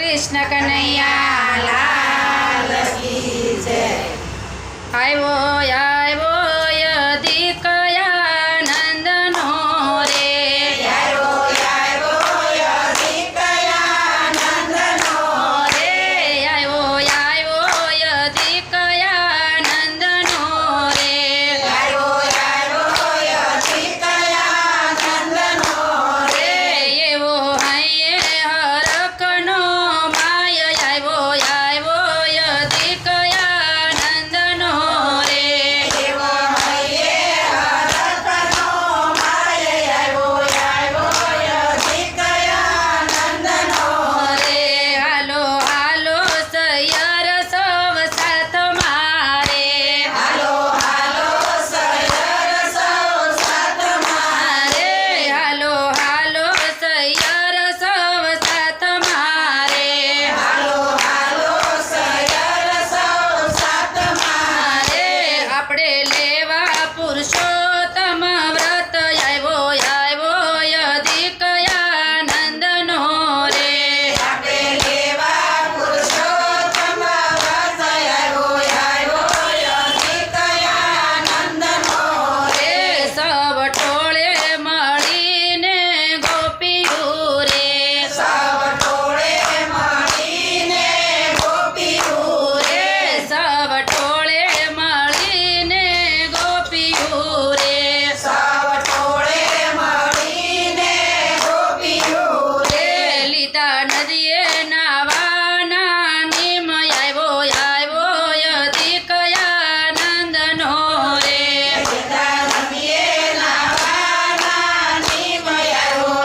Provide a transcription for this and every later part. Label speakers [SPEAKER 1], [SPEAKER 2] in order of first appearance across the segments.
[SPEAKER 1] કૃષ્ણ કનૈયા લાલ કી જય। આવ્યો યધિકયા નંદનો રે, આવ્યો યધિકયા નંદનો રે, આવ્યો યધિકયા નંદનો રે, આવ્યો યધિકયા નંદનો રે, એવો હૈયે હરખનો માય આવ્યો યધિકયા નંદનો રે, એવો હૈયે હરખનો માય આવ્યો યધિકયા નંદનો રે। હાલો હાલો સૈયર સૌ સાથ મારે, હાલો હાલો સૈયર સૌ સાથ મારે, હાલો હાલો સૈયર સૌ સાથ મારે, હાલો હાલો સૈયર સૌ સાથ મારે। આપણે લેવા પુરુષોત્તમ વ્રત આવ્યો યધિકયા નંદનો રે, આપણે લેવા પુરુષોત્તમ વ્રત આવ્યો યધિકયા નંદનો રે। સૌ ટોળે મળીને ગોપીઓ રે, સૌ ટોળે મળીને ગોપીઓ રે, સૌ ટોળે મળીને ગોપીઓ રે, સૌ ટોળે મળીને ગોપીઓ રે। લીધા નદીએ નાવાના નિમ આવ્યો યધિકયા નંદનો રે, લીધા નદીએ નાવાના નિમ આવ્યો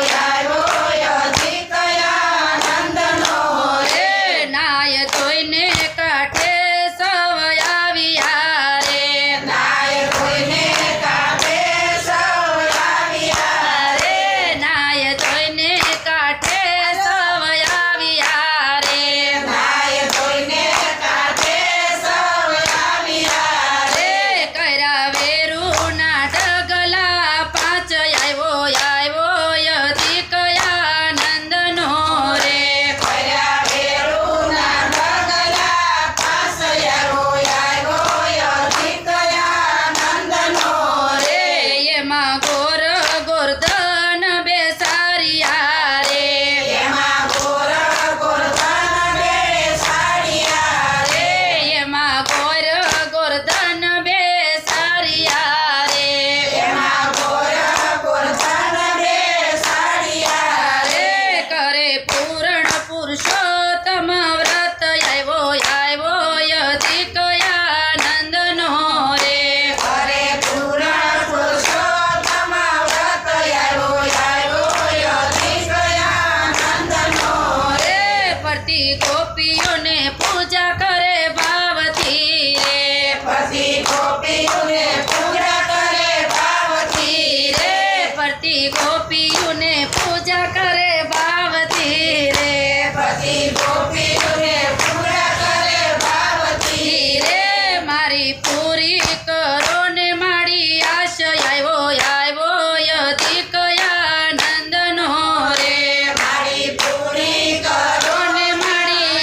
[SPEAKER 1] યધિકયા નંદનો રે। નાય ધોઈને કાંઠે સૌ આવ્યા રે, નાય ધોઈને કાંઠે સૌ આવ્યા રે, નાય ધોઈને કાંઠે સૌ આવ્યા રે, નાય ધોઈને કાંઠે સૌ આવ્યા રે। કર્યા વેરુના ઢગલા પાંચ આવ્યો યધિકયા નંદનો રે, કર્યા વેરુના ઢગલા પાંચ આવ્યો યધિકયા નંદનો રે। એમાં ગોર ગોરધન બેસારિયા રે, એમાં ગોર ગોરધન બેસારિયા રે, એમાં ગોર ગોરધન બેસારિયા રે, એમાં ગોર ગોરધન બેસારિયા રે। કરે પૂર્ણ પુરુષોત્તમ વ્રત આવ્યો યધિકયા નંદનો રે, કરે પૂર્ણ પુરુષોત્તમ વ્રત આવ્યો યધિકયા નંદનો રે। ફરતી ગોપીઓને પૂજા કરે ભાવથી રે, ફરતી ગોપીઓને પૂજા કરે ભાવથી રે, ફરતી ગોપીઓને પૂજા કરે ભાવથી રે, ફરતી ગોપીઓને પૂજા કરે ભાવથી રે। મારી પૂરી કરો ને મારી આશા આવ્યો યધિકયા નંદનો રે, મારી પૂરી કરો ને મારી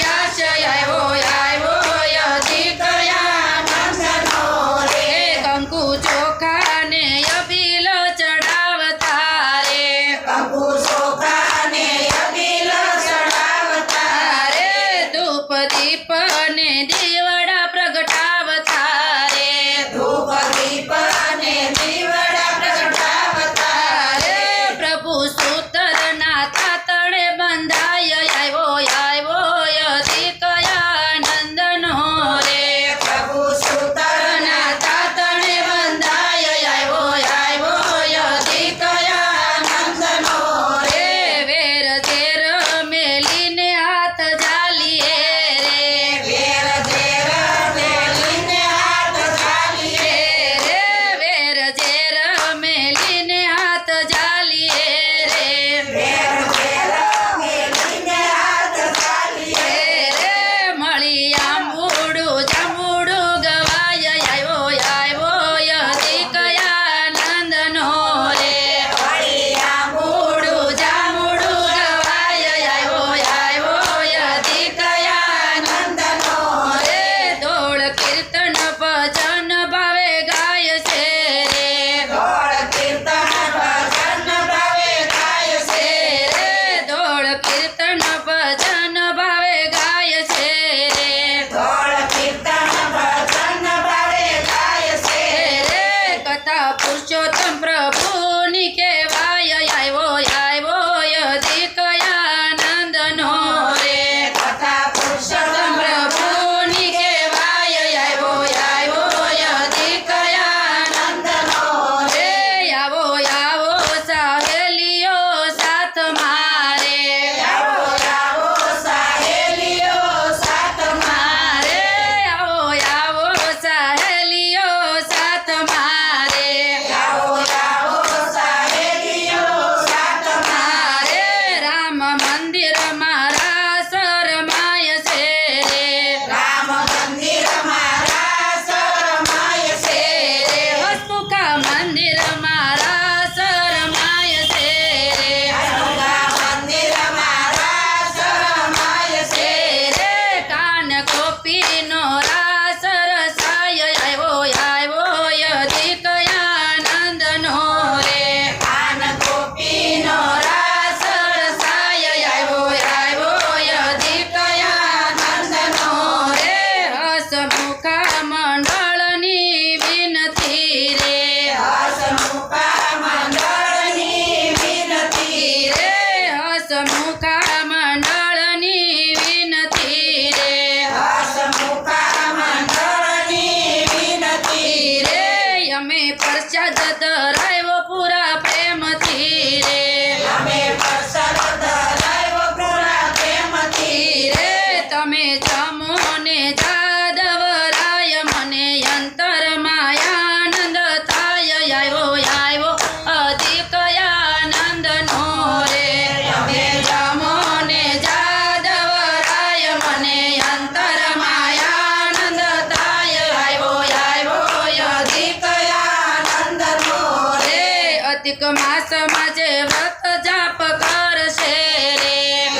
[SPEAKER 1] અધિક માસમાં જે વ્રત જાપ કરશે રે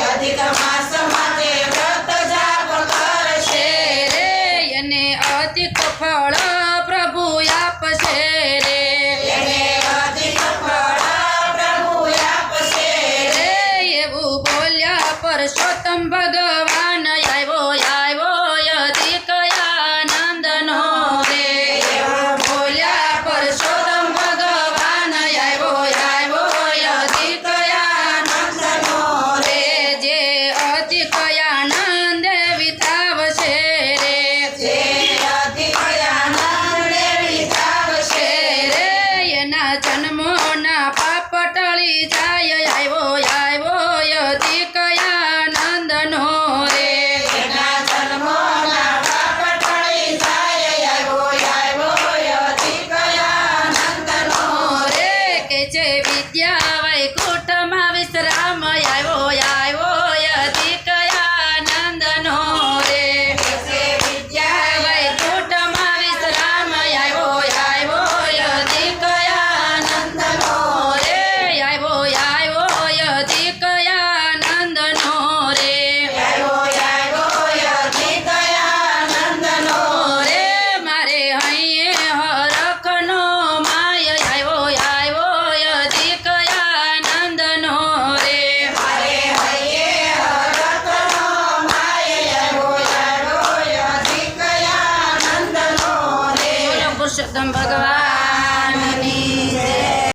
[SPEAKER 2] અધિક માસમાં જે વ્રત જાપ કરશે
[SPEAKER 1] રે એને અધિક ફળ પ્રભુ આપશે રે
[SPEAKER 2] એને અધિક ફળ પ્રભુ આપશે
[SPEAKER 1] રે એવું બોલ્યા પરસોત્તમ ભગવાન આવ્યો અધિક આનંદનો રે
[SPEAKER 2] એવું
[SPEAKER 1] બોલ્યા પરસોત્તમ ભગવાન આવ્યો અધિક
[SPEAKER 2] આનંદનો
[SPEAKER 1] રે જે અધિક આનંદ વિતાવશે રે
[SPEAKER 2] જે અધિક આનંદ વિતાવશે
[SPEAKER 1] રે એના જન્મોના પાપ ટળી જાય આવ્યો અધિક આનંદનો રે
[SPEAKER 2] એના જન્મોના પાપ ટળી જાય આવ્યો અધિક આનંદનો
[SPEAKER 1] રે કે જે વિદ્યા વૈકુંઠમાં વિશ્રામ આવ્યો અધિક આનંદનો રે
[SPEAKER 2] જે વિદ્યા
[SPEAKER 1] વૈકુંઠમાં વિશ્રામ આવ્યો અધિક આનંદનો રે આવ્યો અધિક આનંદનો રે
[SPEAKER 2] આવ્યો અધિક આનંદનો
[SPEAKER 1] રે મારે હૈયે હરખનો માય આવ્યો અધિક આનંદનો રે
[SPEAKER 2] મારે હૈયે હરખનો માય આવ્યો અધિક આનંદનો રે
[SPEAKER 1] બોલો પુરુષોત્તમ ભગવાન